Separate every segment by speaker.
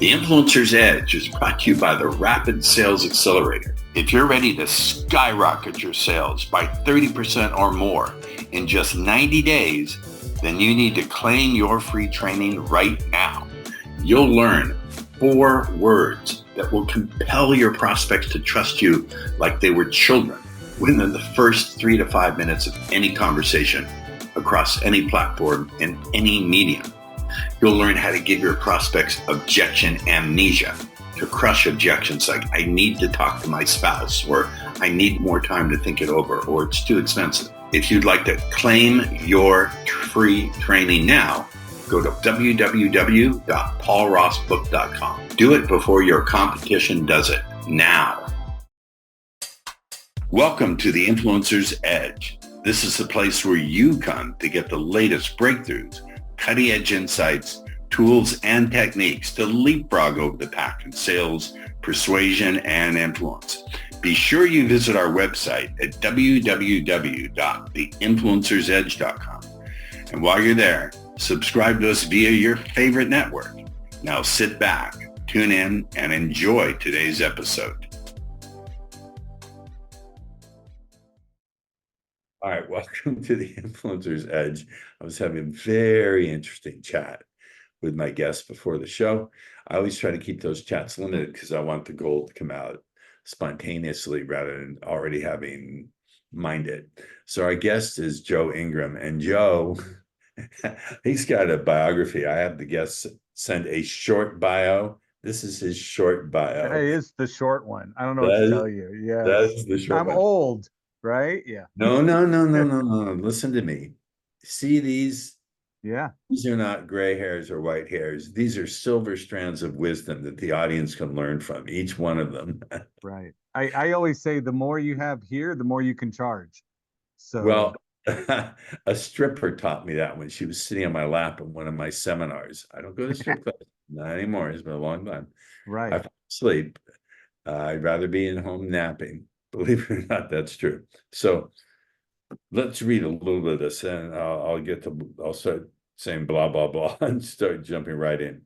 Speaker 1: The Influencer's Edge is brought to you by the Rapid Sales Accelerator. If you're ready to skyrocket your sales by 30% or more in just 90 days, then you need to claim your free training right now. You'll learn 4 words that will compel your prospects to trust you like they were children within the first 3 to 5 minutes of any conversation across any platform and any medium. You'll learn how to give your prospects objection amnesia, to crush objections like I need to talk to my spouse, or I need more time to think it over, or it's too expensive. If you'd like to claim your free training now, go to www.paulrossbook.com. Do it before your competition does it now. Welcome to the Influencer's Edge. This is the place where you come to get the latest breakthroughs, cutting-edge insights, tools, and techniques to leapfrog over the pack in sales, persuasion, and influence. Be sure you visit our website at www.theinfluencersedge.com. And while you're there, subscribe to us via your favorite network. Now sit back, tune in, and enjoy today's episode. All right, welcome to the Influencer's Edge. I was having a very interesting chat with my guests before the show. I always try to keep those chats limited because I want the gold to come out spontaneously rather than already having minded. So our guest is Joe Ingram, and Joe, he's got a biography. I have the guests send a short bio. This is his short bio.
Speaker 2: That is the short one. I don't know what to tell you. Yes.
Speaker 1: That is the short one.
Speaker 2: I'm old, right? Yeah.
Speaker 1: No. Listen to me. See these?
Speaker 2: Yeah.
Speaker 1: These are not gray hairs or white hairs. These are silver strands of wisdom that the audience can learn from, each one of them.
Speaker 2: Right. I always say the more you have here, the more you can charge. So
Speaker 1: well, a stripper taught me that when she was sitting on my lap in one of my seminars. I don't go to strip clubs, not anymore. It's been a long time.
Speaker 2: Right.
Speaker 1: I fall asleep. I'd rather be in home napping. Believe it or not, that's true. So let's read a little bit of this, and I'll start saying blah, blah, blah, and start jumping right in.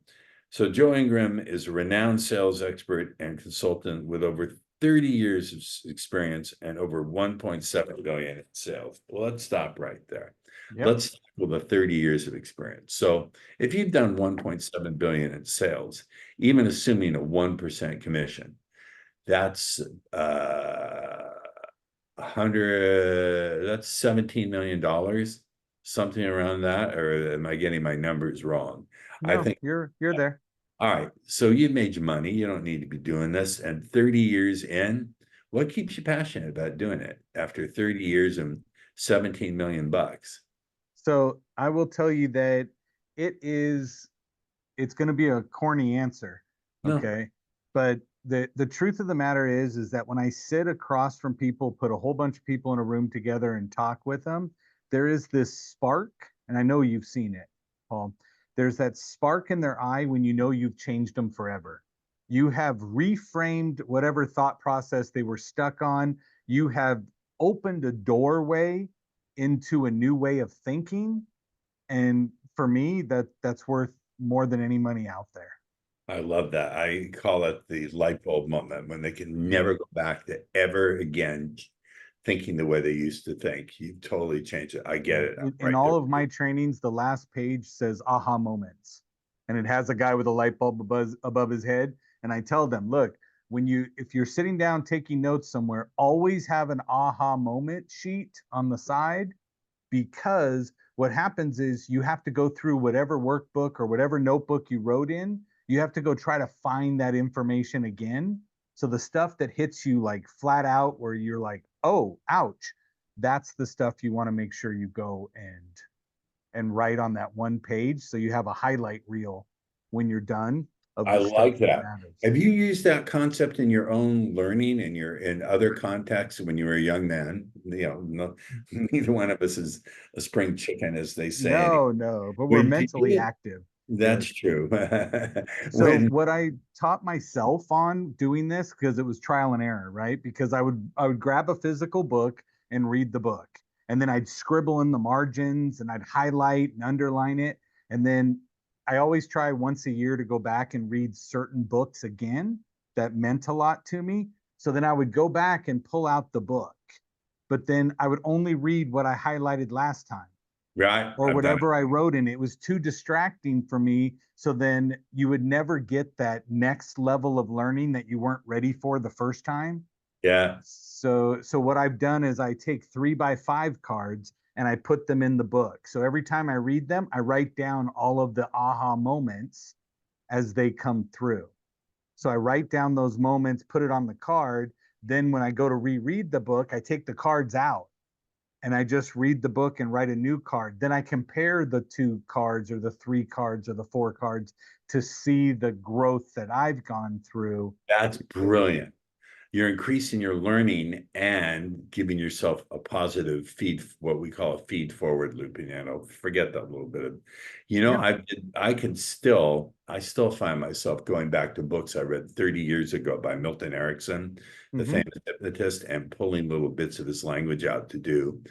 Speaker 1: So Joe Ingram is a renowned sales expert and consultant with over 30 years of experience and over 1.7 billion in sales. Well, let's stop right there. Yep. Let's start with the 30 years of experience. So if you've done 1.7 billion in sales, even assuming a 1% commission, that's that's $17 million, something around that, or am I getting my numbers wrong?
Speaker 2: No, I think you're there.
Speaker 1: All right, so you've made your money. You don't need to be doing this. And 30 years in, what keeps you passionate about doing it after 30 years and 17 million bucks?
Speaker 2: So I will tell you that it's going to be a corny answer, okay? No. But the truth of the matter is that when I sit across from people, put a whole bunch of people in a room together and talk with them, there is this spark, and I know you've seen it, Paul. There's that spark in their eye when you know you've changed them forever. You have reframed whatever thought process they were stuck on. You have opened a doorway into a new way of thinking. And for me, that's worth more than any money out there.
Speaker 1: I love that. I call it the light bulb moment, when they can never go back to ever again thinking the way they used to think. You totally change it. I get it.
Speaker 2: In all of my trainings, the last page says aha moments, and it has a guy with a light bulb above his head. And I tell them, look, if you're sitting down taking notes somewhere, always have an aha moment sheet on the side, because what happens is you have to go through whatever workbook or whatever notebook you wrote in. You have to go try to find that information again. So the stuff that hits you like flat out, where you're like, oh, ouch, that's the stuff you want to make sure you go and write on that one page, so you have a highlight reel when you're done.
Speaker 1: I like that. Have you used that concept in your own learning and in other contexts when you were a young man? Neither one of us is a spring chicken, as they say.
Speaker 2: No, but we're mentally active.
Speaker 1: That's true.
Speaker 2: So what I taught myself on doing this, because it was trial and error, right? Because I would grab a physical book and read the book, and then I'd scribble in the margins and I'd highlight and underline it. And then I always try once a year to go back and read certain books again that meant a lot to me. So then I would go back and pull out the book, but then I would only read what I highlighted last time
Speaker 1: Right.
Speaker 2: or
Speaker 1: I've done it.
Speaker 2: whatever I wrote in. It was too distracting for me. So then you would never get that next level of learning that you weren't ready for the first time.
Speaker 1: Yeah.
Speaker 2: So what I've done is I take 3x5 cards and I put them in the book. So every time I read them, I write down all of the aha moments as they come through. So I write down those moments, put it on the card. Then when I go to reread the book, I take the cards out and I just read the book and write a new card. Then I compare the 2 cards or the 3 cards or the 4 cards to see the growth that I've gone through.
Speaker 1: That's brilliant. You're increasing your learning and giving yourself a positive feed, what we call a feed forward loop. And I'll forget that little bit of,
Speaker 2: Yeah.
Speaker 1: I still find myself going back to books I read 30 years ago by Milton Erickson, the famous hypnotist, and pulling little bits of his language out to do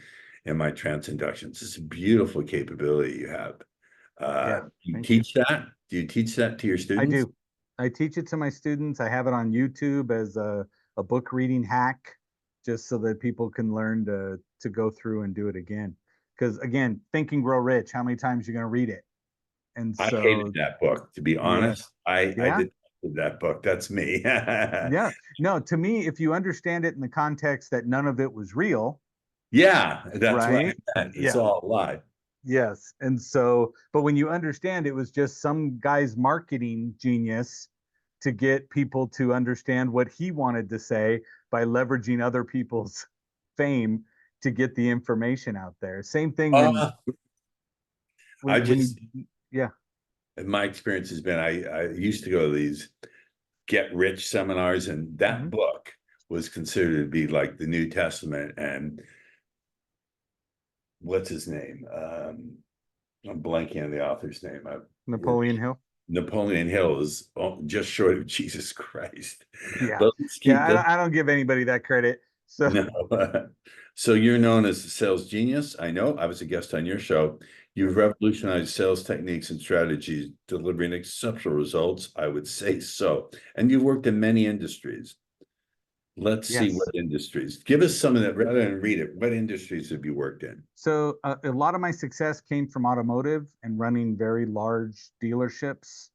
Speaker 1: in my trance inductions. It's a beautiful capability you have.
Speaker 2: Yeah.
Speaker 1: You
Speaker 2: Thank you.
Speaker 1: teach that? Do you teach that to your
Speaker 2: I
Speaker 1: students?
Speaker 2: do. I teach it to my students. I have it on YouTube as a book reading hack, just so that people can learn to go through and do it again. Because again, Think and Grow Rich, how many times are you going to read it? And
Speaker 1: I hated
Speaker 2: so,
Speaker 1: that book, to be
Speaker 2: yeah,
Speaker 1: honest. I
Speaker 2: yeah,
Speaker 1: did that book. That's me.
Speaker 2: yeah. No, to me, if you understand it in the context that none of it was real,
Speaker 1: Yeah, that's what I
Speaker 2: right?
Speaker 1: meant. It's
Speaker 2: Yeah,
Speaker 1: all a lie.
Speaker 2: yes. And so, but when you understand it was just some guy's marketing genius to get people to understand what he wanted to say by leveraging other people's fame to get the information out there. Same thing
Speaker 1: Uh, I
Speaker 2: when
Speaker 1: just,
Speaker 2: you yeah.
Speaker 1: my experience has been, I used to go to these get rich seminars, and that
Speaker 2: Mhm.
Speaker 1: book was considered to be like the New Testament. And what's his name? I'm blanking on the author's name.
Speaker 2: Napoleon Hill.
Speaker 1: Napoleon Hill is just short of Jesus Christ.
Speaker 2: Yeah.
Speaker 1: But let's
Speaker 2: Yeah,
Speaker 1: keep this.
Speaker 2: I don't give anybody that credit. So
Speaker 1: No. So you're known as a sales genius. I know. I was a guest on your show. You've revolutionized sales techniques and strategies, delivering exceptional results. I would say so. And you've worked in many industries. Let's see what
Speaker 2: yes.
Speaker 1: industries. Give us some of that rather than read it. What industries have you worked in?
Speaker 2: So a lot of my success came from automotive and running very large dealerships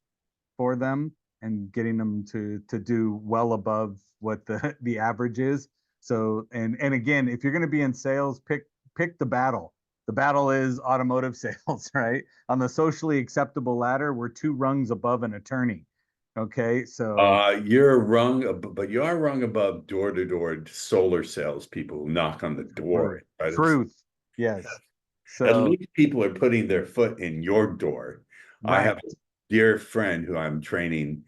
Speaker 2: for them and getting them to do well above what the average is. So and again, if you're going to be in sales, pick the battle. The battle is automotive sales, right? On the socially acceptable ladder, we're 2 rungs above an attorney. Okay, so
Speaker 1: You're rung, but you are rung above door-to-door solar salespeople who knock on the door
Speaker 2: true,
Speaker 1: and try to.
Speaker 2: truth, yes.
Speaker 1: At
Speaker 2: So
Speaker 1: least people are putting their foot in your door. I have
Speaker 2: right.
Speaker 1: a dear friend who I'm training,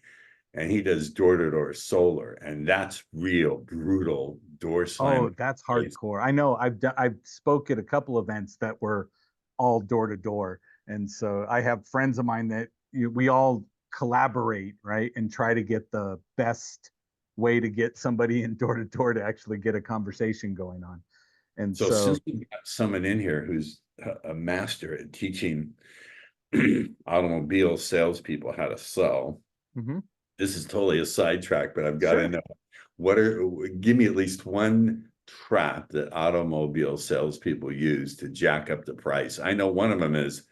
Speaker 1: and he does door-to-door solar, and that's real brutal door
Speaker 2: Oh,
Speaker 1: slamming.
Speaker 2: that's hardcore. I know. I've spoke at a couple events that were all door to door, and so I have friends of mine that we all collaborate, right, and try to get the best way to get somebody in door to door to actually get a conversation going on. And
Speaker 1: So since
Speaker 2: so,
Speaker 1: we've got someone in here who's a master at teaching automobile salespeople how to sell,
Speaker 2: mhm,
Speaker 1: this is totally a sidetrack, but I've got to
Speaker 2: sure.
Speaker 1: know give me at least one trap that automobile salespeople use to jack up the price. I know one of them is,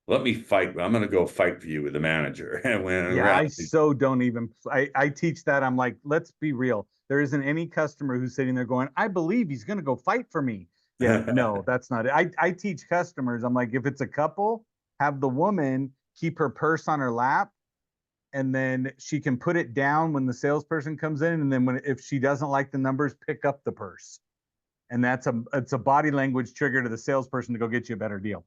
Speaker 1: let me fight. I'm going to go fight for you with the manager. And when in
Speaker 2: Yeah, I
Speaker 1: reality,
Speaker 2: so don't even I teach that. I'm like, let's be real. There isn't any customer who's sitting there going, I believe he's gonna go fight for me. Yeah, no, that's not it. I teach customers, I'm like, if it's a couple, have the woman keep her purse on her lap and then she can put it down when the salesperson comes in. And then when if she doesn't like the numbers, pick up the purse. And it's a body language trigger to the salesperson to go get you a better deal.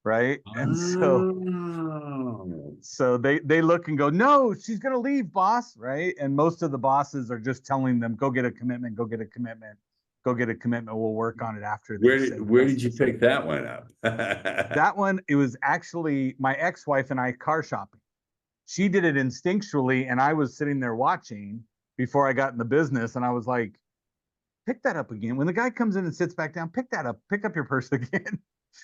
Speaker 2: Right. And so
Speaker 1: oh,
Speaker 2: they look and go, no, she's gonna leave, boss, right? And most of the bosses are just telling them, go get a commitment, go get a commitment, go get a commitment. We'll work on it after they've said
Speaker 1: where
Speaker 2: yes
Speaker 1: did
Speaker 2: to
Speaker 1: you pick
Speaker 2: something.
Speaker 1: that one up?
Speaker 2: That one, it was actually my ex-wife and I car shopping. She did it instinctually, and I was sitting there watching before I got in the business, and I was like, pick that up again. When the guy comes in and sits back down, pick that up, pick up your purse again.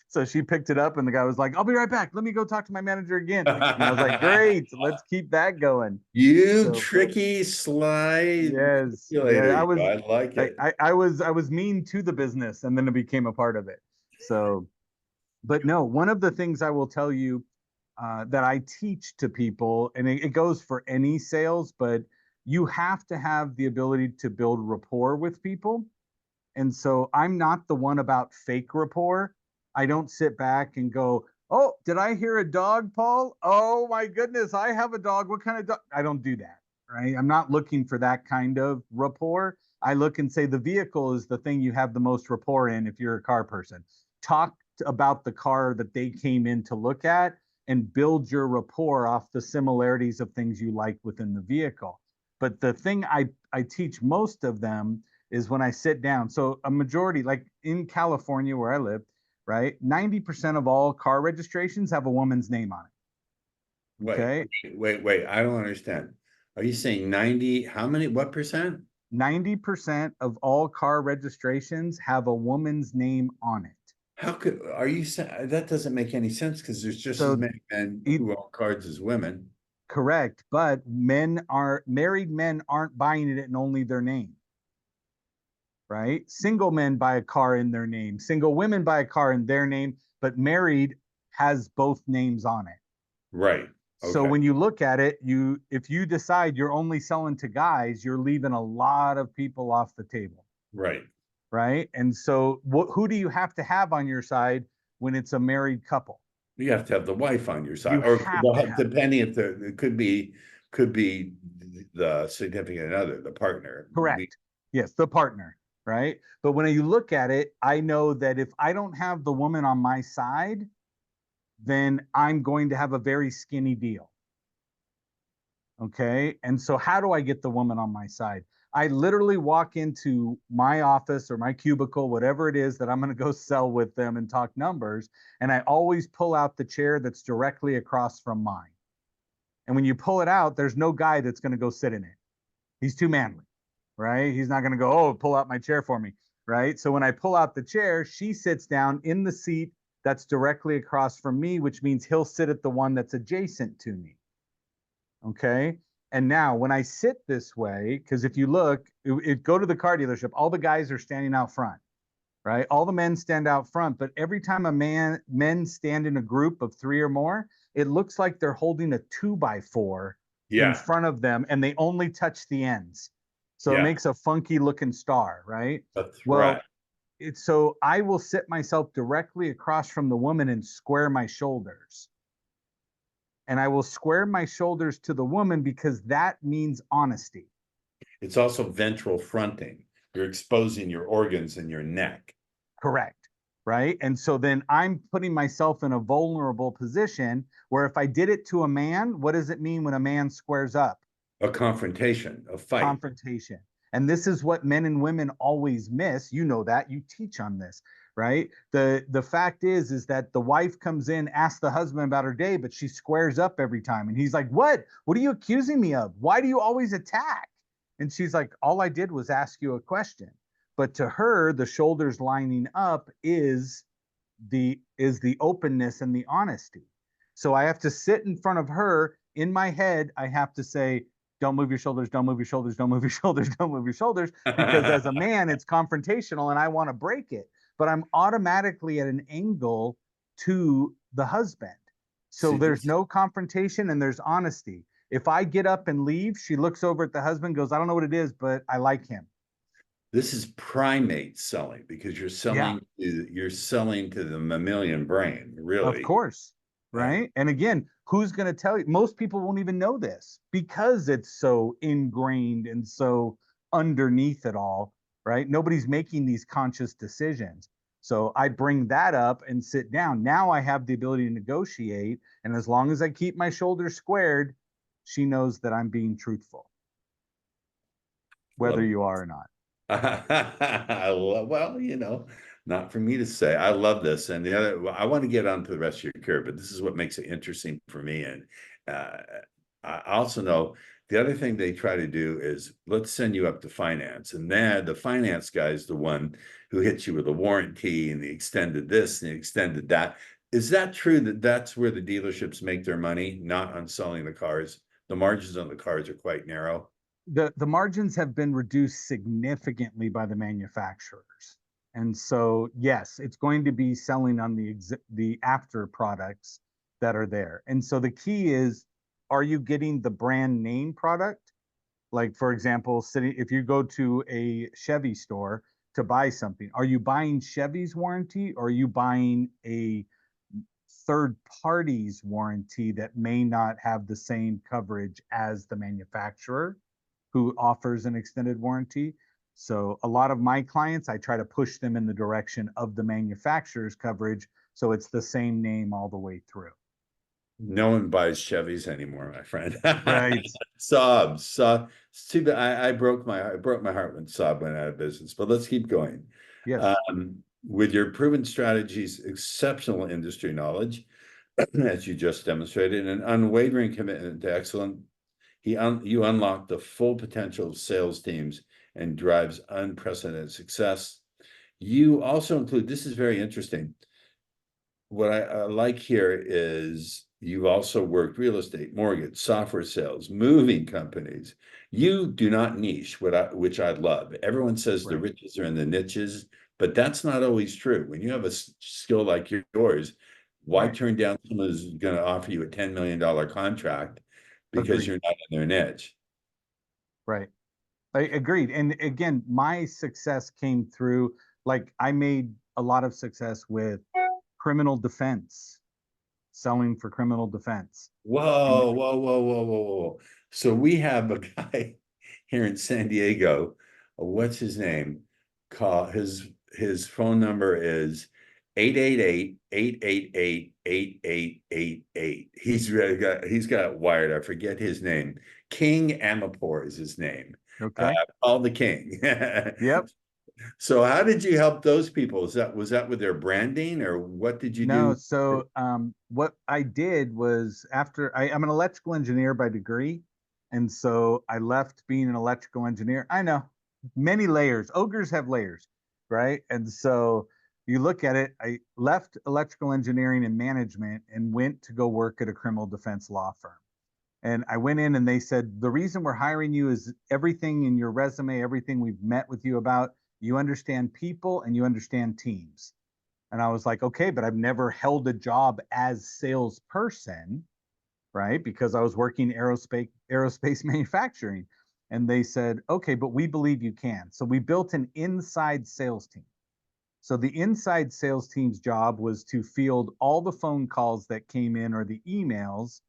Speaker 2: So she picked it up and the guy was like, I'll be right back. Let me go talk to my manager again. And I was like, great, let's keep that going.
Speaker 1: You
Speaker 2: So
Speaker 1: tricky, sly
Speaker 2: yes, yeah,
Speaker 1: manipulator. I like it.
Speaker 2: I was mean to the business and then it became a part of it. So, but no, one of the things I will tell you that I teach to people, and it goes for any sales, but you have to have the ability to build rapport with people. And so I'm not the one about fake rapport. I don't sit back and go, oh, did I hear a dog, Paul? Oh my goodness, I have a dog. What kind of dog? I don't do that, right? I'm not looking for that kind of rapport. I look and say the vehicle is the thing you have the most rapport in if you're a car person. Talk about the car that they came in to look at and build your rapport off the similarities of things you like within the vehicle. But the thing I teach most of them is when I sit down. So a majority, like in California where I live, right? 90% of all car registrations have a woman's name on it.
Speaker 1: Wait,
Speaker 2: Okay.
Speaker 1: wait. I don't understand. Are you saying 90? How many? What percent?
Speaker 2: 90% of all car registrations have a woman's name on it.
Speaker 1: How could are you saying that doesn't make any sense because there's just as
Speaker 2: So
Speaker 1: many men
Speaker 2: it,
Speaker 1: who own cars as women.
Speaker 2: correct, but married men aren't buying it in only their name, right? Single men buy a car in their name, single women buy a car in their name, but married has both names on it.
Speaker 1: Right.
Speaker 2: So
Speaker 1: Okay.
Speaker 2: when you look at it, if you decide you're only selling to guys, you're leaving a lot of people off the table,
Speaker 1: Right.
Speaker 2: right? And so who do you have to have on your side when it's a married couple?
Speaker 1: You have to have the wife on your
Speaker 2: You
Speaker 1: side, or
Speaker 2: have to have
Speaker 1: depending if it could be the significant other, the partner.
Speaker 2: correct. Yes, the partner, right? But when you look at it, I know that if I don't have the woman on my side, then I'm going to have a very skinny deal. Okay. And so, how do I get the woman on my side? I literally walk into my office or my cubicle, whatever it is that I'm going to go sell with them and talk numbers. And I always pull out the chair that's directly across from mine. And when you pull it out, there's no guy that's going to go sit in it. He's too manly, right? He's not going to go, oh, pull out my chair for me, right? So when I pull out the chair, she sits down in the seat that's directly across from me, which means he'll sit at the one that's adjacent to me. Okay. And now when I sit this way, because if you look, go to the car dealership, all the guys are standing out front, right? All the men stand out front, but every time men stand in a group of three or more, it looks like they're holding a 2x4 in
Speaker 1: Yeah.
Speaker 2: front of them and they only touch the ends. So it
Speaker 1: Yeah.
Speaker 2: makes a funky looking star, right?
Speaker 1: A
Speaker 2: Well,
Speaker 1: threat.
Speaker 2: so I will sit myself directly across from the woman and square my shoulders. And I will square my shoulders to the woman because that means honesty.
Speaker 1: It's also ventral fronting. You're exposing your organs in your neck.
Speaker 2: Correct. Right. And so then I'm putting myself in a vulnerable position where if I did it to a man, what does it mean when a man squares up?
Speaker 1: A confrontation, a fight.
Speaker 2: Confrontation. And this is what men and women always miss. You know that. You teach on this, right? The fact is that the wife comes in, asks the husband about her day, but she squares up every time. And he's like, what? What are you accusing me of? Why do you always attack? And she's like, all I did was ask you a question. But to her, the shoulders lining up is the openness and the honesty. So I have to sit in front of her. In my head, I have to say, don't move your shoulders, don't move your shoulders, don't move your shoulders, don't move your shoulders, because as a man, it's confrontational and I want to break it. But I'm automatically at an angle to the husband. So
Speaker 1: See,
Speaker 2: there's no confrontation and there's honesty. If I get up and leave, she looks over at the husband, goes, I don't know what it is, but I like him.
Speaker 1: this is primate selling because
Speaker 2: Yeah,
Speaker 1: you're selling to the mammalian brain,
Speaker 2: of
Speaker 1: really.
Speaker 2: course.
Speaker 1: Yeah.
Speaker 2: Right. And again, who's going to tell you? Most people won't even know this because it's so ingrained and so underneath it all. Right. Nobody's making these conscious decisions. So I bring that up and sit down. Now I have the ability to negotiate. And as long as I keep my shoulders squared, she knows that I'm being truthful, whether
Speaker 1: Love
Speaker 2: you are or not.
Speaker 1: well, not for me to say. I love this, and I want to get on to the rest of your career, but this is what makes it interesting for me. And I also know
Speaker 3: The other thing they try to do is, let's send you up to finance. And then the finance guy is the one who hits you with a warranty and the extended this and the extended that. Is that true that that's where the dealerships make their money, not on selling the cars? The margins on the cars are quite narrow.
Speaker 2: The margins have been reduced significantly by the manufacturers. And so, yes, it's going to be selling on the after products that are there. And so the key is, are you getting the brand name product? Like, for example, if you go to a Chevy store to buy something, are you buying Chevy's warranty, or are you buying a third party's warranty that may not have the same coverage as the manufacturer who offers an extended warranty? So a lot of my clients, I try to push them in the direction of the manufacturer's coverage, so it's the same name all the way through.
Speaker 3: No one buys Chevys anymore, my friend.
Speaker 2: Right.
Speaker 3: Saab. It's too bad. I broke my heart when Saab went out of business. But let's keep going.
Speaker 2: Yes.
Speaker 3: With your proven strategies, exceptional industry knowledge, as you just demonstrated, and an unwavering commitment to excellence, you unlock the full potential of sales teams and drives unprecedented success. You also include, this is very interesting. What I like here is you've also worked real estate, mortgage, software sales, moving companies. You do not niche, which I love. Everyone says the riches are in the niches, but that's not always true. When you have a skill like yours, why turn down someone who's going to offer you a $10 million contract because you're not in their niche?
Speaker 2: Right. I agreed. And again, my success came through, like, I made a lot of success with criminal defense, selling for criminal defense.
Speaker 3: Whoa. So we have a guy here in San Diego. What's his name? Call his phone number is 888-888-8888. He's got it wired. I forget his name. King Amapor is his name.
Speaker 2: Okay.
Speaker 3: Paul the King.
Speaker 2: Yep.
Speaker 3: So how did you help those people? Was that with their branding, or what did you do?
Speaker 2: No, so what I did was, I'm an electrical engineer by degree, and so I left being an electrical engineer. I know, many layers. Ogres have layers, right? And so you look at it, I left electrical engineering and management and went to go work at a criminal defense law firm. And I went in and they said, the reason we're hiring you is everything in your resume, everything we've met with you about, you understand people and you understand teams. And I was like, okay, but I've never held a job as salesperson, right? Because I was working aerospace manufacturing. And they said, okay, but we believe you can. So we built an inside sales team. So the inside sales team's job was to field all the phone calls that came in or the emails.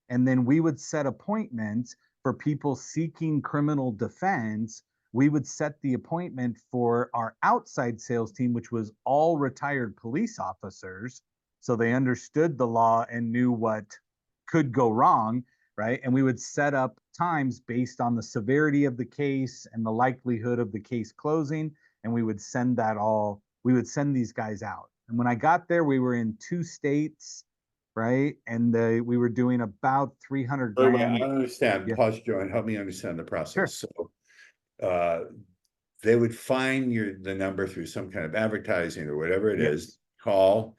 Speaker 2: And then we would set appointments for people seeking criminal defense. We would set the appointment for our outside sales team, which was all retired police officers. So they understood the law and knew what could go wrong, right? And we would set up times based on the severity of the case and the likelihood of the case closing. And we would send these guys out. And when I got there, we were in 2 states, right? And we were doing about 300
Speaker 3: Wait,
Speaker 2: grand.
Speaker 3: I don't understand.
Speaker 2: Yeah.
Speaker 3: Pause, Joe, and help me understand the process.
Speaker 2: Sure.
Speaker 3: So they would find the number through some kind of advertising or whatever it is, call.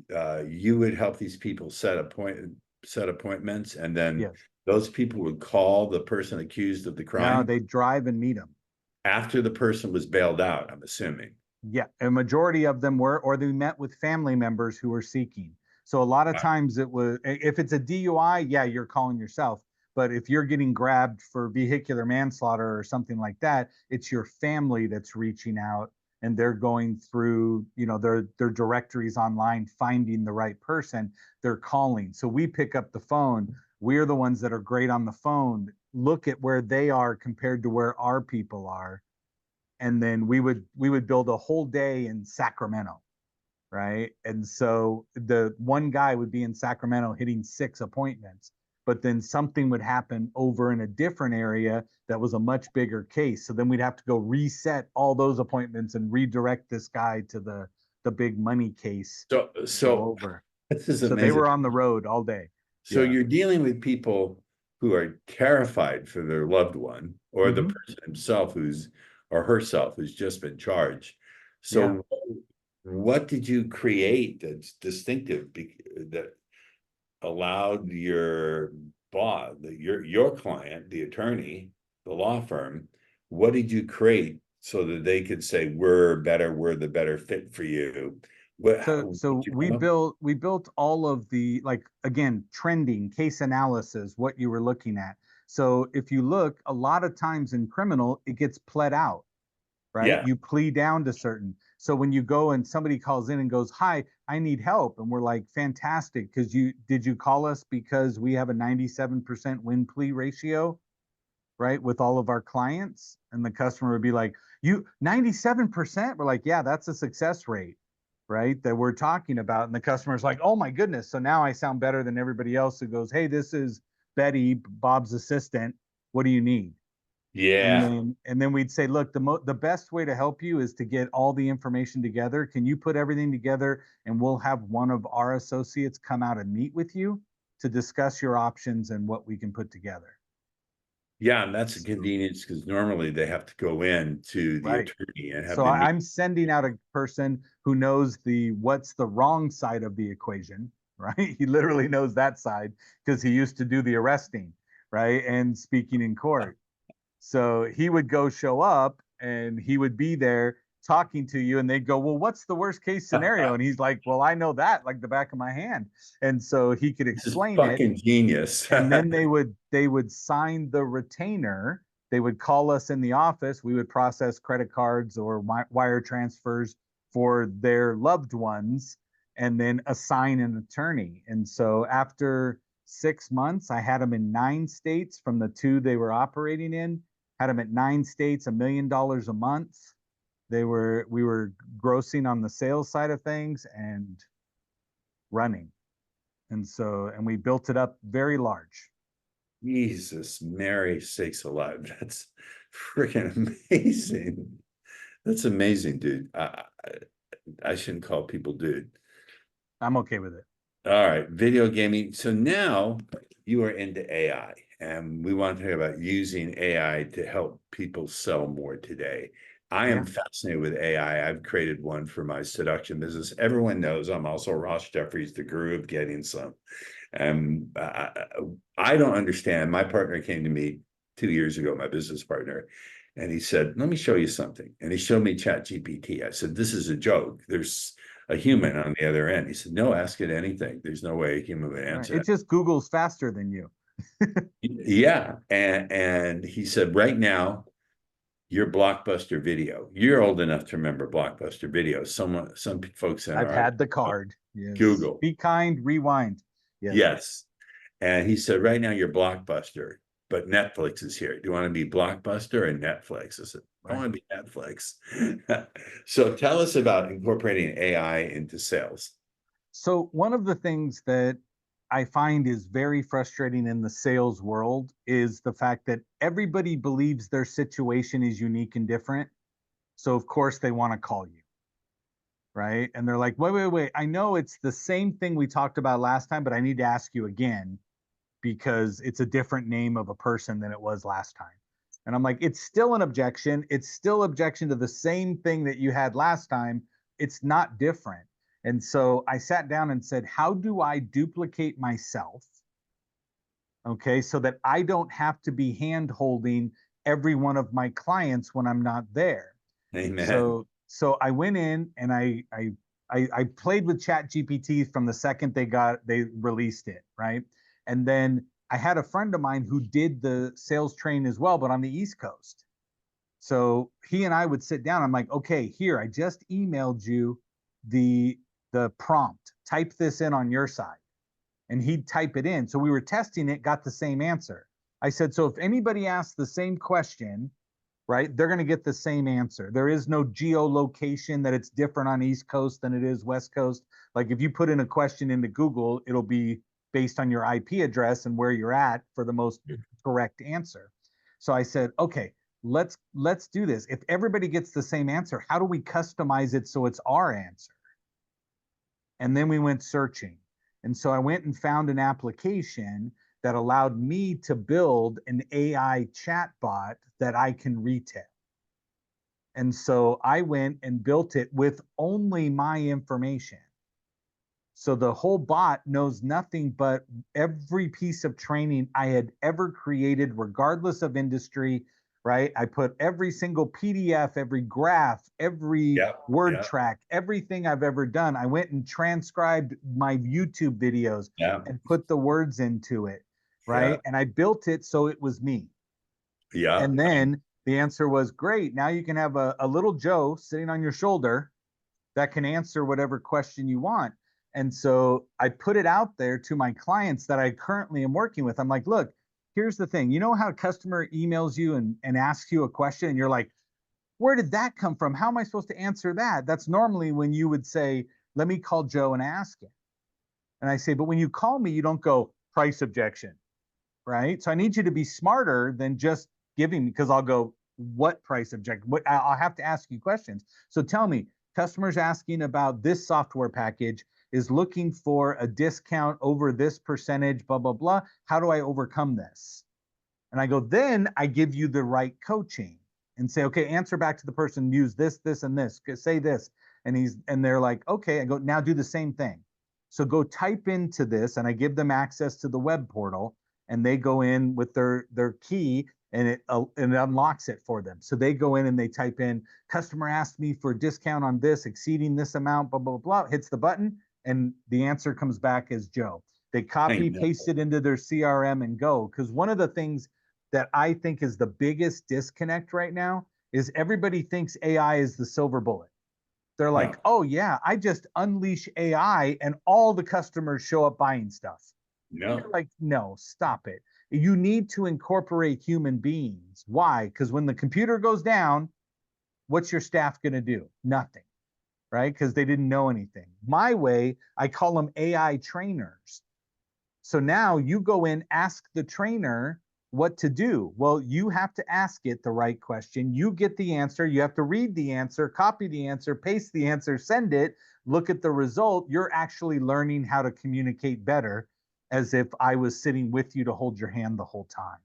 Speaker 3: You would help these people set appointments, and then those people would call the person accused of the crime.
Speaker 2: No, they drive and meet them.
Speaker 3: After the person was bailed out, I'm assuming.
Speaker 2: Yeah, a majority of them were, or they met with family members who were seeking. So a lot of times it was, if it's a DUI, yeah, you're calling yourself. But if you're getting grabbed for vehicular manslaughter or something like that, it's your family that's reaching out, and they're going through, their directories online, finding the right person. They're calling. So we pick up the phone. We're the ones that are great on the phone. Look at where they are compared to where our people are. And then we would build a whole day in Sacramento, right? And so the one guy would be in Sacramento hitting 6 appointments, but then something would happen over in a different area that was a much bigger case. So then we'd have to go reset all those appointments and redirect this guy to the big money case.
Speaker 3: So
Speaker 2: over.
Speaker 3: This is
Speaker 2: so
Speaker 3: amazing.
Speaker 2: They were on the road all day.
Speaker 3: So you're dealing with people who are terrified for their loved one, or the
Speaker 2: Mm-hmm.
Speaker 3: person himself or herself who's just been charged.
Speaker 2: Yeah.
Speaker 3: So what did you create that's distinctive that allowed your boss, your client, the attorney, the law firm, what did you create so that they could say, we're better, we're the better fit for you?
Speaker 2: So
Speaker 3: What
Speaker 2: so
Speaker 3: did you
Speaker 2: we
Speaker 3: come up?
Speaker 2: built all of the, like, again, trending case analysis, what you were looking at. So if you look, a lot of times in criminal, it gets pled out, right?
Speaker 3: Yeah,
Speaker 2: You plead down to certain. So when you go and somebody calls in and goes, "Hi, I need help," and we're like, "Fantastic, because you call us because we have a 97% win plea ratio, right, with all of our clients?" And the customer would be like, "You 97%?" We're like, "Yeah, that's a success rate, right, that we're talking about." And the customer's like, "Oh my goodness, so now I sound better than everybody else who goes, 'Hey, this is Betty, Bob's assistant. What do you need?'" And
Speaker 3: yeah.
Speaker 2: then we'd say, "Look, the best way to help you is to get all the information together. Can you put everything together, and we'll have one of our associates come out and meet with you to discuss your options and what we can put together."
Speaker 3: Yeah, and that's a
Speaker 2: So,
Speaker 3: convenience because normally they have to go in to the
Speaker 2: right.
Speaker 3: attorney and have
Speaker 2: So
Speaker 3: the meeting.
Speaker 2: I'm sending out a person who knows what's the wrong side of the equation, right? He literally knows that side because he used to do the arresting, right? And speaking in court. So he would go show up and he would be there talking to you, and they'd go, "Well, what's the worst case scenario?" And he's like, "Well, I know that like the back of my hand." And so he could
Speaker 3: This is
Speaker 2: explain it,
Speaker 3: fucking genius.
Speaker 2: and then they would sign the retainer. They would call us in the office. We would process credit cards or wire transfers for their loved ones, and then assign an attorney. And so after 6 months, I had them in 9 states from the two they were operating in. Had them at 9 states, $1 million a month. We were grossing on the sales side of things and running. And we built it up very large.
Speaker 3: Jesus, Mary sakes alive. That's freaking amazing. That's amazing, dude. I shouldn't call people dude.
Speaker 2: I'm okay with it.
Speaker 3: All right, video gaming. So now you are into AI, and we want to talk about using AI to help people sell more today. I am
Speaker 2: Yeah.
Speaker 3: fascinated with AI. I've created one for my seduction business. Everyone knows I'm also Ross Jeffries, the guru of getting some. And I don't understand. My partner came to me 2 years ago, my business partner, and he said, "Let me show you something." And he showed me ChatGPT. I said, "This is a joke. There's a human on the other end." He said, "No, ask it anything. There's no way a human would
Speaker 2: Right.
Speaker 3: answer
Speaker 2: It
Speaker 3: that."
Speaker 2: just Google's faster than you.
Speaker 3: Yeah. And he said, "Right now, your Blockbuster video, you're old enough to remember Blockbuster video. Some folks in
Speaker 2: I've
Speaker 3: our
Speaker 2: had the card. Yes.
Speaker 3: Google.
Speaker 2: Be kind, rewind. Yes.
Speaker 3: Yes. And he said, right now you're Blockbuster, but Netflix is here. Do you want to be Blockbuster or Netflix? I said, I
Speaker 2: Right.
Speaker 3: want to be Netflix. So tell us about incorporating AI into sales.
Speaker 2: So one of the things that I find is very frustrating in the sales world is the fact that everybody believes their situation is unique and different. So of course they want to call you, right? And they're like, "Wait, wait, wait. I know it's the same thing we talked about last time, but I need to ask you again because it's a different name of a person than it was last time." And I'm like, "It's still an objection. It's still objection to the same thing that you had last time. It's not different." And so I sat down and said, "How do I duplicate myself? Okay, so that I don't have to be hand holding every one of my clients when I'm not there."
Speaker 3: Amen.
Speaker 2: So I went in and I played with Chat GPT from the second they released it, right? And then I had a friend of mine who did the sales train as well, but on the East Coast. So he and I would sit down. I'm like, "Okay, here, I just emailed you the prompt. Type this in on your side." And he'd type it in. So we were testing it, got the same answer. I said, "So if anybody asks the same question, right, they're going to get the same answer. There is no geolocation that it's different on East Coast than it is West Coast. Like if you put in a question into Google, it'll be based on your IP address and where you're at for the most correct answer." So I said, "Okay, let's do this. If everybody gets the same answer, how do we customize it so it's our answer?" And then we went searching. And so I went and found an application that allowed me to build an AI chatbot that I can retail. And so I went and built it with only my information. So the whole bot knows nothing but every piece of training I had ever created, regardless of industry, right? I put every single PDF, every graph, every
Speaker 3: Yeah,
Speaker 2: word
Speaker 3: yeah,
Speaker 2: track, everything I've ever done. I went and transcribed my YouTube videos
Speaker 3: yeah,
Speaker 2: and put the words into it,
Speaker 3: yeah,
Speaker 2: right? And I built it so it was me.
Speaker 3: yeah.
Speaker 2: And then the answer was great. Now you can have a little Joe sitting on your shoulder that can answer whatever question you want. And so I put it out there to my clients that I currently am working with. I'm like, look, here's the thing. You know how a customer emails you and asks you a question and you're like, where did that come from? How am I supposed to answer that? That's normally when you would say, let me call Joe and ask him. And I say, but when you call me, you don't go price objection, right? So I need you to be smarter than just giving me, because I'll go, what price object? What, I'll have to ask you questions. So tell me, customers asking about this software package is looking for a discount over this percentage, blah, blah, blah. How do I overcome this? And I go, then I give you the right coaching and say, okay, answer back to the person, use this, this, and this, say this. And they're like, okay, I go, now do the same thing. So go type into this, and I give them access to the web portal, and they go in with their key, and it unlocks it for them. So they go in and they type in, customer asked me for a discount on this exceeding this amount, blah, blah, blah, hits the button, and the answer comes back as Joe. They copy, paste it into their CRM and go. Because one of the things that I think is the biggest disconnect right now is everybody thinks AI is the silver bullet. They're like,
Speaker 3: No,
Speaker 2: oh yeah, I just unleash AI and all the customers show up buying stuff. And
Speaker 3: no,
Speaker 2: you're like, no, stop it. You need to incorporate human beings. Why? Because when the computer goes down, what's your staff going to do? Nothing, right? Because they didn't know anything. My way, I call them AI trainers. So now you go in, ask the trainer what to do. Well, you have to ask it the right question. You get the answer. You have to read the answer, copy the answer, paste the answer, send it, look at the result. You're actually learning how to communicate better, as if I was sitting with you to hold your hand the whole time.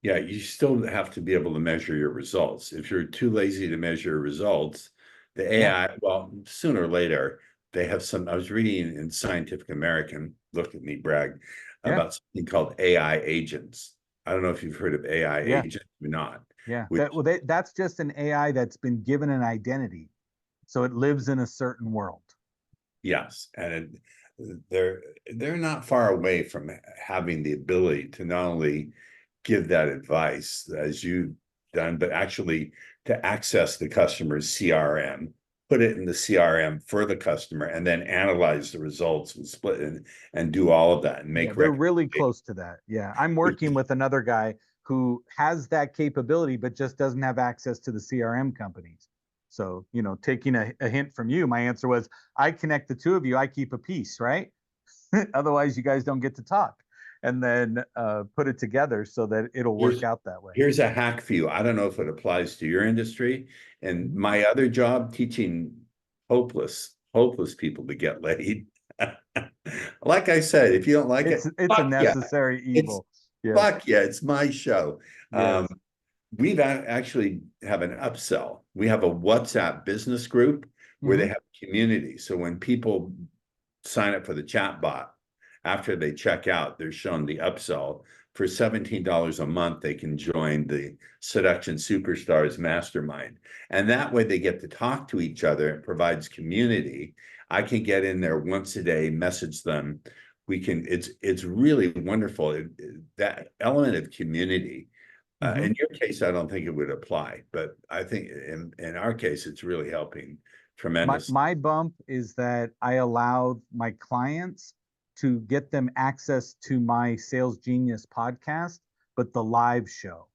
Speaker 3: yeah, you still have to be able to measure your results. If you're too lazy to measure your results, the
Speaker 2: Yeah.
Speaker 3: AI, well, sooner or later, they have some. I was reading in Scientific American, look at me brag,
Speaker 2: Yeah.
Speaker 3: about something called AI agents. I don't know if you've heard of AI
Speaker 2: Yeah.
Speaker 3: agents or not,
Speaker 2: Yeah.
Speaker 3: which,
Speaker 2: That's just an AI that's been given an identity. So it lives in a certain world.
Speaker 3: yes, and they're not far away from having the ability to not only give that advice as you've done, but actually to access the customer's CRM, put it in the CRM for the customer, and then analyze the results and split and do all of that and
Speaker 2: Yeah,
Speaker 3: make
Speaker 2: they're really
Speaker 3: recommendations.
Speaker 2: close to that. Yeah, I'm working with another guy who has that capability, but just doesn't have access to the CRM companies. So, taking a hint from you, my answer was, I connect the two of you, I keep a piece, right? Otherwise, you guys don't get to talk. And then put it together so that it'll work
Speaker 3: Here's
Speaker 2: out that way.
Speaker 3: here's a hack for you. I don't know if it applies to your industry. And
Speaker 2: Mhm.
Speaker 3: my other job, teaching hopeless people to get laid. Like I said, if you don't like
Speaker 2: It's
Speaker 3: it,
Speaker 2: it's a
Speaker 3: fuck yeah.
Speaker 2: necessary
Speaker 3: It's
Speaker 2: evil. Yes,
Speaker 3: fuck yeah, it's my show. Um,
Speaker 2: yes.
Speaker 3: we've actually have an upsell. We have a WhatsApp business group where they
Speaker 2: Hmm.
Speaker 3: have community. So when people sign up for the chat bot, after they check out, they're shown the upsell. For $17 a month, they can join the Seduction Superstars Mastermind. And that way they get to talk to each other. It provides community. I can get in there once a day, message them. It's really wonderful. That element of community.
Speaker 2: Hmm.
Speaker 3: In your case, I don't think it would apply, but I think in our case, it's really helping
Speaker 2: My
Speaker 3: tremendously.
Speaker 2: my bump is that I allow my clients to get them access to my Sales Genius podcast, but the live show,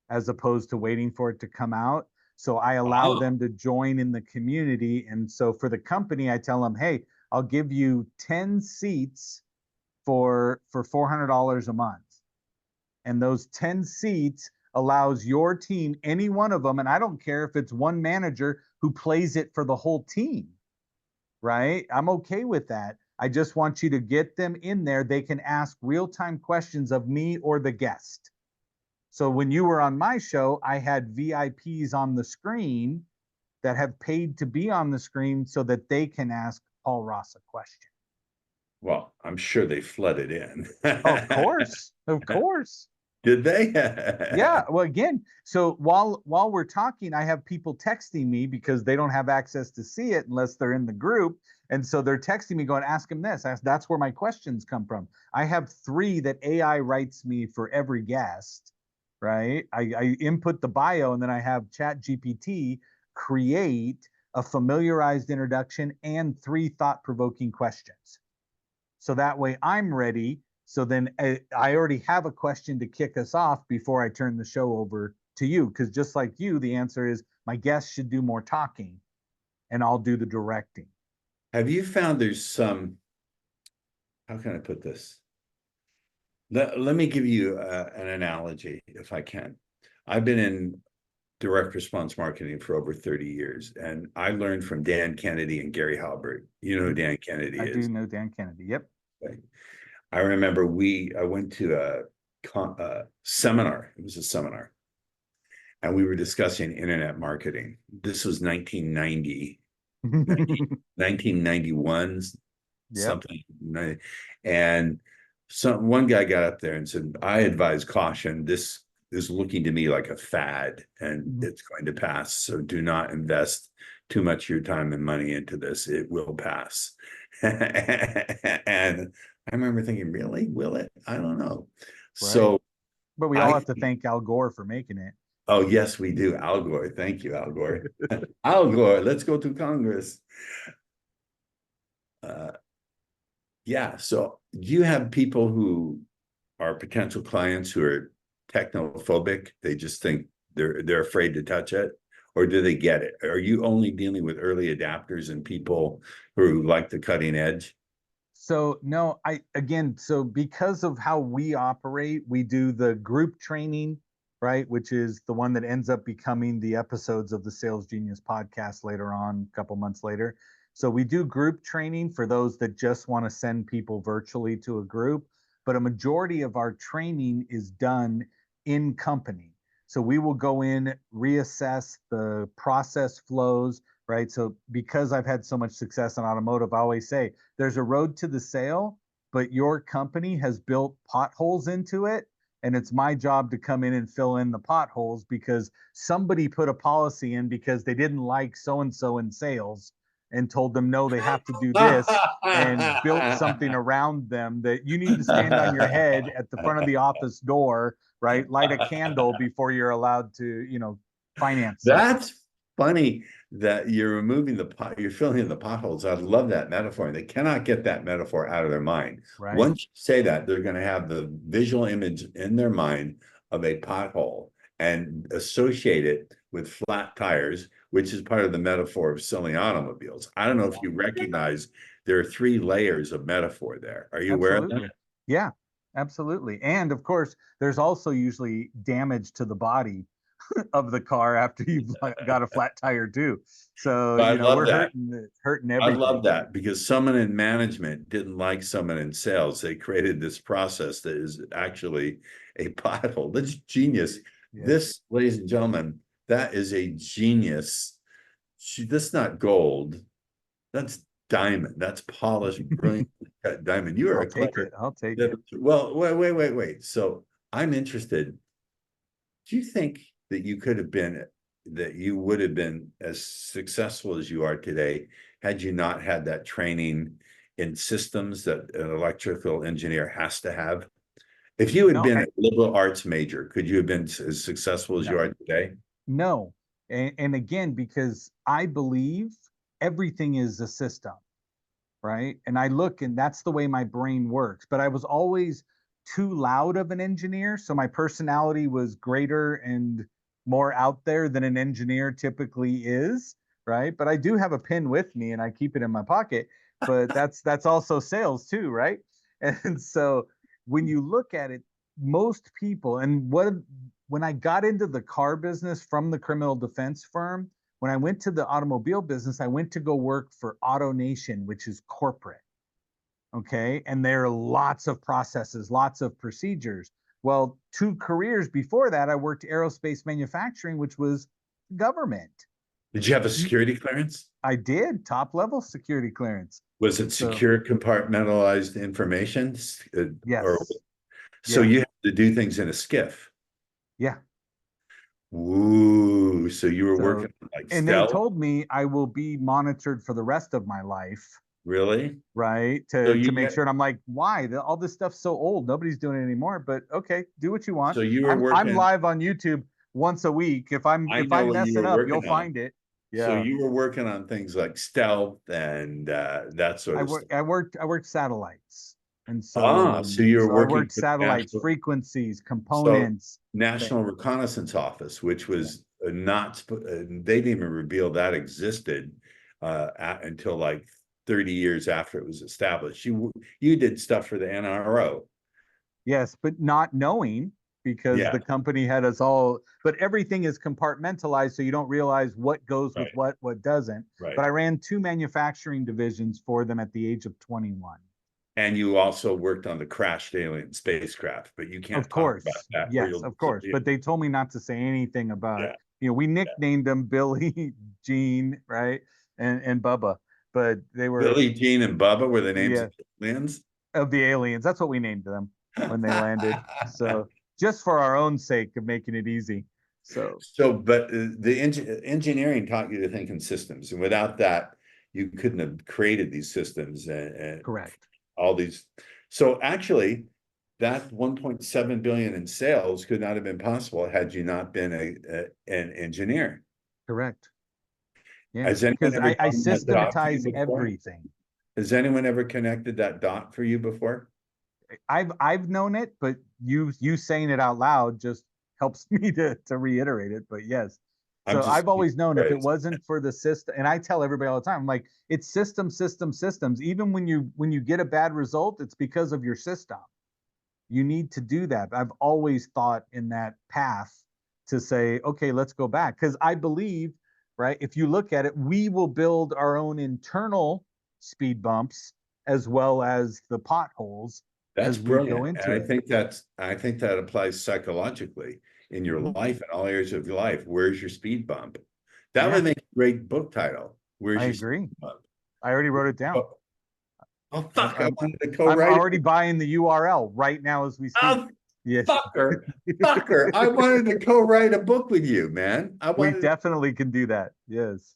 Speaker 2: as opposed to waiting for it to come out. So I allow
Speaker 3: Oh,
Speaker 2: them to join in the community. And so for the company, I tell them, hey, I'll give you 10 seats for $400 a month. And those 10 seats allows your team, any one of them, and I don't care if it's one manager who plays it for the whole team, right? I'm okay with that. I just want you to get them in there. They can ask real-time questions of me or the guest. So when you were on my show, I had VIPs on the screen that have paid to be on the screen so that they can ask Paul Ross a question.
Speaker 3: Well, I'm sure they flooded in.
Speaker 2: Of course, of course.
Speaker 3: Did they?
Speaker 2: Yeah. Well, again, so while we're talking, I have people texting me because they don't have access to see it unless they're in the group. And so they're texting me going, ask him this. That's where my questions come from. I have 3 that AI writes me for every guest, right? I input the bio and then I have ChatGPT create a familiarized introduction and 3 thought-provoking questions. So that way I'm ready. So then I already have a question to kick us off before I turn the show over to you. Because just like you, the answer is my guests should do more talking and I'll do the directing.
Speaker 3: Have you found there's some, how can I put this? Let me give you an analogy if I can. I've been in direct response marketing for over 30 years, and I learned from Dan Kennedy and Gary Halbert. You know who Dan Kennedy is?
Speaker 2: I do know Dan Kennedy. Yep.
Speaker 3: Okay. I remember I went to a seminar. It was a seminar, and we were discussing internet marketing. This was 1990, 1991,
Speaker 2: Yep.
Speaker 3: something. And one guy got up there and said, I advise caution. This is looking to me like a fad, and it's going to pass. So do not invest too much of your time and money into this. It will pass. And I remember thinking, really? Will it? I don't know. Right. So,
Speaker 2: but we all have to thank Al Gore for making it.
Speaker 3: Oh, yes, we do. Al Gore. Thank you, Al Gore. Al Gore, let's go to Congress. Yeah. So do you have people who are potential clients who are technophobic? They just think they're afraid to touch it, or do they get it? Are you only dealing with early adapters and people who like the cutting edge?
Speaker 2: So no, so because of how we operate, we do the group training, right? Which is the one that ends up becoming the episodes of the Sales Genius podcast later on, a couple months later. So we do group training for those that just want to send people virtually to a group, but a majority of our training is done in company. So we will go in, reassess the process flows, right? So because I've had so much success in automotive, I always say there's a road to the sale, but your company has built potholes into it. And it's my job to come in and fill in the potholes because somebody put a policy in because they didn't like so-and-so in sales and told them, no, they have to do this, and built something around them that you need to stand on your head at the front of the office door, right? Light a candle before you're allowed to, finance something.
Speaker 3: That's funny that you're removing you're filling in the potholes. I love that metaphor. They cannot get that metaphor out of their mind. Right. Once you say that, they're going to have the visual image in their mind of a pothole and associate it with flat tires, which is part of the metaphor of selling automobiles. I don't know if you recognize there are 3 layers of metaphor there. Are you aware of that?
Speaker 2: Yeah, absolutely. And of course, there's also usually damage to the body of the car after you've got a flat tire too. So we're hurting everything.
Speaker 3: I love that because someone in management didn't like someone in sales. They created this process that is actually a pothole. That's genius. Yeah. This, ladies and gentlemen, that is a genius. That's not gold. That's diamond. That's polished, brilliant cut diamond. You are a clever.
Speaker 2: I'll take it.
Speaker 3: Well, wait. So I'm interested. Do you think that you would have been as successful as you are today had you not had that training in systems that an electrical engineer has to have? If you had been a liberal arts major, could you have been as successful as you are today?
Speaker 2: No. And again, because I believe everything is a system, right? And I look, and that's the way my brain works. But I was always too loud of an engineer. So my personality was greater and more out there than an engineer typically is, right? But I do have a pen with me and I keep it in my pocket, but that's also sales too, right? And so when you look at it, most people, and when I got into the car business from the criminal defense firm, when I went to the automobile business, I went to go work for AutoNation, which is corporate. Okay. And there are lots of processes, lots of procedures. Well, 2 careers before that, I worked aerospace manufacturing, which was government.
Speaker 3: Did you have a security clearance?
Speaker 2: I did top level security clearance.
Speaker 3: Was it
Speaker 2: So
Speaker 3: secure compartmentalized information? Or
Speaker 2: yes.
Speaker 3: so
Speaker 2: Yeah.
Speaker 3: you have to do things in a skiff?
Speaker 2: Yeah.
Speaker 3: Ooh, so you were
Speaker 2: So,
Speaker 3: working on like
Speaker 2: and they
Speaker 3: stealth?
Speaker 2: told me I will be monitored for the rest of my life,
Speaker 3: Really?
Speaker 2: right?
Speaker 3: So
Speaker 2: To
Speaker 3: you
Speaker 2: make sure. And I'm like, why? All this stuff's so old. Nobody's doing it anymore. But okay, do what you want.
Speaker 3: so you were
Speaker 2: I'm
Speaker 3: working,
Speaker 2: live on YouTube once a week. If I'm
Speaker 3: I
Speaker 2: if
Speaker 3: know
Speaker 2: I'm
Speaker 3: what you
Speaker 2: messing
Speaker 3: were
Speaker 2: up, you'll
Speaker 3: working on.
Speaker 2: find it.
Speaker 3: So
Speaker 2: Yeah.
Speaker 3: you were working on things like stealth and that sort
Speaker 2: I
Speaker 3: of
Speaker 2: work
Speaker 3: stuff.
Speaker 2: I worked satellites. And
Speaker 3: So you were
Speaker 2: I
Speaker 3: working
Speaker 2: worked
Speaker 3: for the
Speaker 2: satellites,
Speaker 3: national,
Speaker 2: frequencies,
Speaker 3: so
Speaker 2: components.
Speaker 3: National Reconnaissance Office, which
Speaker 2: Yeah.
Speaker 3: was not, they didn't even reveal that existed until like 30 years after it was established. You did stuff for the NRO.
Speaker 2: Yes, but not knowing, because
Speaker 3: Yeah,
Speaker 2: the company had us all, but everything is compartmentalized, so you don't realize what goes with
Speaker 3: right,
Speaker 2: what doesn't.
Speaker 3: right.
Speaker 2: But I ran 2 manufacturing divisions for them at the age of 21.
Speaker 3: And you also worked on the crashed alien spacecraft, but you
Speaker 2: Of
Speaker 3: can't talk about
Speaker 2: course,
Speaker 3: that or
Speaker 2: yes,
Speaker 3: you'll,
Speaker 2: of course. But they told me not to say anything about,
Speaker 3: yeah,
Speaker 2: we
Speaker 3: yeah.
Speaker 2: nicknamed them Billy, Gene, right? And Bubba. But they were,
Speaker 3: Billy, Jean, and Bubba were the names
Speaker 2: yeah,
Speaker 3: of the aliens.
Speaker 2: of the aliens. That's what we named them when they landed. So just for our own sake of making it easy. So
Speaker 3: So, but the engineering taught you to think in systems, and without that, you couldn't have created these systems and
Speaker 2: correct.
Speaker 3: all these. So, actually, that 1.7 billion in sales could not have been possible had you not been an engineer.
Speaker 2: Correct. Yeah.
Speaker 3: Has anyone
Speaker 2: Because
Speaker 3: ever
Speaker 2: I
Speaker 3: done that dot for you
Speaker 2: systematize
Speaker 3: before?
Speaker 2: everything.
Speaker 3: Has anyone ever connected that dot for you before?
Speaker 2: I've known it, but you saying it out loud just helps me to reiterate it. But yes.
Speaker 3: I'm
Speaker 2: So
Speaker 3: just
Speaker 2: I've always known, if it
Speaker 3: surprised.
Speaker 2: wasn't for the system, and I tell everybody all the time, I'm like, it's systems. Even when you get a bad result, it's because of your system. You need to do that. I've always thought in that path to say, okay, let's go back. Because I believe, right, if you look at it, we will build our own internal speed bumps as well as the potholes
Speaker 3: That's
Speaker 2: as we go
Speaker 3: brilliant. And
Speaker 2: into it.
Speaker 3: I think that applies psychologically in your
Speaker 2: Mhm.
Speaker 3: life and all areas of your life. Where's your speed bump? That
Speaker 2: Yeah,
Speaker 3: would make a great book title.
Speaker 2: I
Speaker 3: Where's your speed
Speaker 2: agree.
Speaker 3: bump?
Speaker 2: I already wrote it down.
Speaker 3: Oh, oh
Speaker 2: I'm,
Speaker 3: fuck, I
Speaker 2: I'm,
Speaker 3: wanted to
Speaker 2: I'm
Speaker 3: co-write
Speaker 2: already
Speaker 3: it.
Speaker 2: buying the URL right now as we speak.
Speaker 3: Oh,
Speaker 2: Yes,
Speaker 3: fucker, fucker. I wanted to co-write a book with you, man. I
Speaker 2: we
Speaker 3: wanted
Speaker 2: definitely can do that. Yes.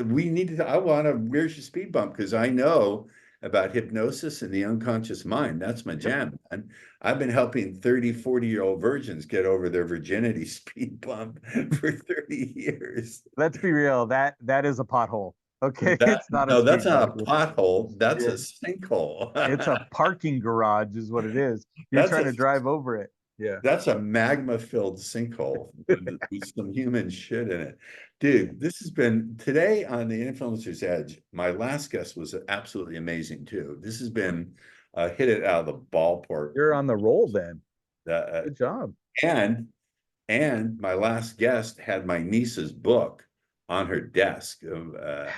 Speaker 3: we needed to, I want to, where's your speed bump? Because I know about hypnosis and the unconscious mind. That's my
Speaker 2: Yep.
Speaker 3: jam. And I've been helping 30, 40-year-old virgins get over their virginity speed bump for 30 years.
Speaker 2: Let's be real. That is a pothole. Okay,
Speaker 3: That,
Speaker 2: it's not a
Speaker 3: no, that's
Speaker 2: speed bump.
Speaker 3: not a pothole. That's a
Speaker 2: Yeah,
Speaker 3: sinkhole.
Speaker 2: it's a parking garage, is what it is. You're
Speaker 3: That's
Speaker 2: trying
Speaker 3: a
Speaker 2: to drive over it. Yeah.
Speaker 3: That's a magma-filled sinkhole with some human shit in it. Dude, this has been today on the Influencer's Edge. My last guest was absolutely amazing too. This has been hit it out of the ballpark.
Speaker 2: You're on the roll then.
Speaker 3: Uh,
Speaker 2: Good job.
Speaker 3: and my last guest had my niece's book on her desk
Speaker 2: It's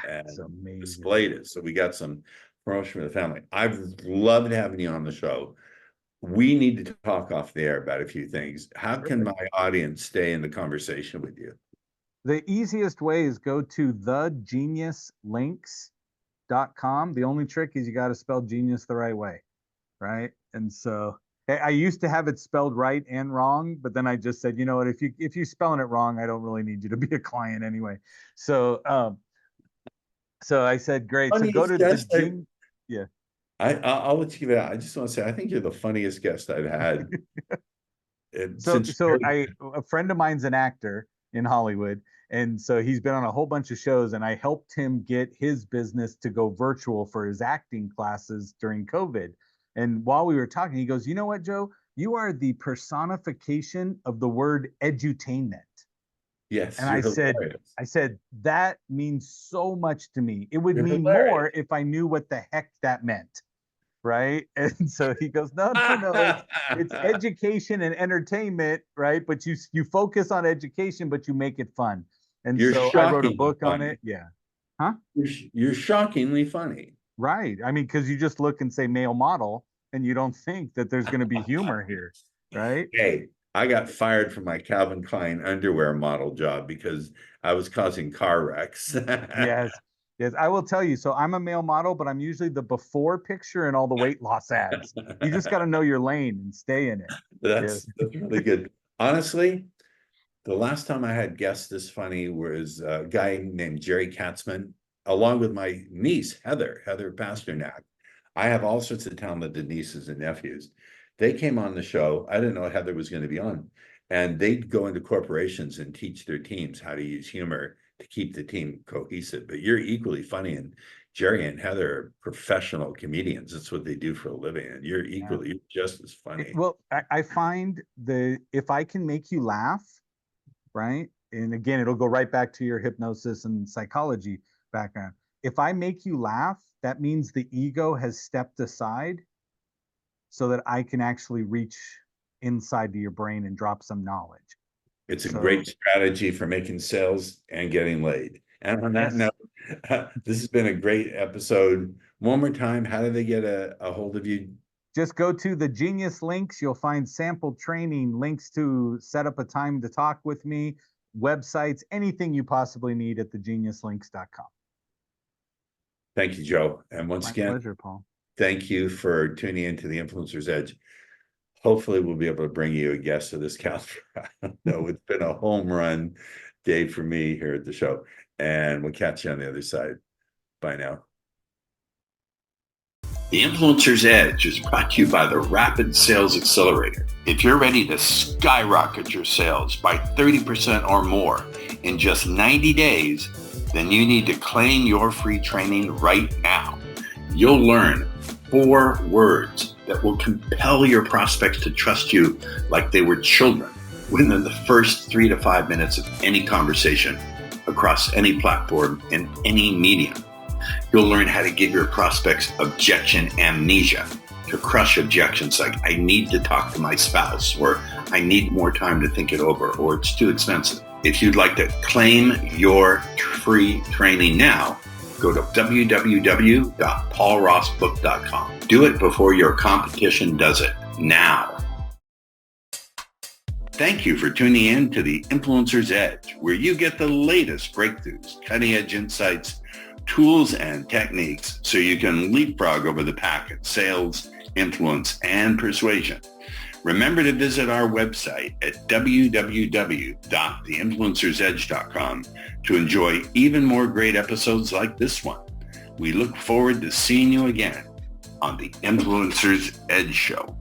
Speaker 3: and
Speaker 2: amazing.
Speaker 3: displayed it. So we got some promotion for the family. I've loved having you on the show. We need to talk off the air about a few things. How can
Speaker 2: Perfect.
Speaker 3: my audience stay in the conversation with you?
Speaker 2: The easiest way is go to thegeniuslinks.com. The only trick is you got to spell genius the right way, right? And so I used to have it spelled right and wrong, but then I just said, you know what, if you spelling it wrong, I don't really need you to be a client anyway. So I said, great. So go
Speaker 3: Funniest
Speaker 2: to the
Speaker 3: guest
Speaker 2: gene. Yeah.
Speaker 3: I'll let you give it out. I just want to say I think you're the funniest guest I've had
Speaker 2: So
Speaker 3: since
Speaker 2: so I a friend of mine's an actor in Hollywood, and so he's been on a whole bunch of shows, and I helped him get his business to go virtual for his acting classes during COVID. And while we were talking, he goes, "You know what, Joe? You are the personification of the word edutainment."
Speaker 3: yes,
Speaker 2: And
Speaker 3: you're hilarious.
Speaker 2: I said, that means so much to me. It would
Speaker 3: You're
Speaker 2: mean
Speaker 3: hilarious.
Speaker 2: more if I knew what the heck that meant. Right. And so he goes, no, it's education and entertainment, right? But you focus on education, but you make it fun. And
Speaker 3: You're
Speaker 2: so I wrote a
Speaker 3: shockingly
Speaker 2: book on
Speaker 3: funny.
Speaker 2: it. Yeah. Huh?
Speaker 3: You're shockingly funny.
Speaker 2: Right. I mean, because you just look and say male model, and you don't think that there's going to be humor here, right?
Speaker 3: Hey, I got fired from my Calvin Klein underwear model job because I was causing car wrecks.
Speaker 2: Yes. Yes. I will tell you. So I'm a male model, but I'm usually the before picture in all the weight loss ads. You just got to know your lane and stay in it. Yes.
Speaker 3: That's really good. Honestly, the last time I had guests this funny was a guy named Jerry Katzman, along with my niece, Heather Pasternak. I have all sorts of talented nieces and nephews. They came on the show. I didn't know Heather was going to be on. And they'd go into corporations and teach their teams how to use humor to keep the team cohesive. But you're equally funny. And Jerry and Heather are professional comedians. That's what they do for a living. And you're you're just as funny.
Speaker 2: Well, I find if I can make you laugh, right? And again, it'll go right back to your hypnosis and psychology background. If I make you laugh, that means the ego has stepped aside so that I can actually reach inside to your brain and drop some knowledge.
Speaker 3: It's a great strategy for making sales and getting laid. And on that note, this has been a great episode. One more time, how do they get a hold of you?
Speaker 2: Just go to the Genius links. You'll find sample training, links to set up a time to talk with me, websites, anything you possibly need at thegeniuslinks.com.
Speaker 3: Thank you, Joe. And once again,
Speaker 2: my pleasure, Paul.
Speaker 3: Thank you for tuning into the Influencer's Edge. Hopefully we'll be able to bring you a guest to this calendar. I don't know, it's been a home run day for me here at the show. And we'll catch you on the other side. Bye now.
Speaker 1: The Influencer's Edge is brought to you by the Rapid Sales Accelerator. If you're ready to skyrocket your sales by 30% or more in just 90 days, then you need to claim your free training right now. You'll learn 4 words that will compel your prospects to trust you like they were children within the first 3 to 5 minutes of any conversation across any platform and any medium. You'll learn how to give your prospects objection amnesia, to crush objections like I need to talk to my spouse, or I need more time to think it over, or it's too expensive. If you'd like to claim your free training now, go to www.paulrossbook.com. Do it before your competition does it now. Thank you for tuning in to the Influencer's Edge, where you get the latest breakthroughs, cutting-edge insights, tools, and techniques so you can leapfrog over the pack in sales, influence, and persuasion. Remember to visit our website at www.theinfluencersedge.com to enjoy even more great episodes like this one. We look forward to seeing you again on the Influencer's Edge Show.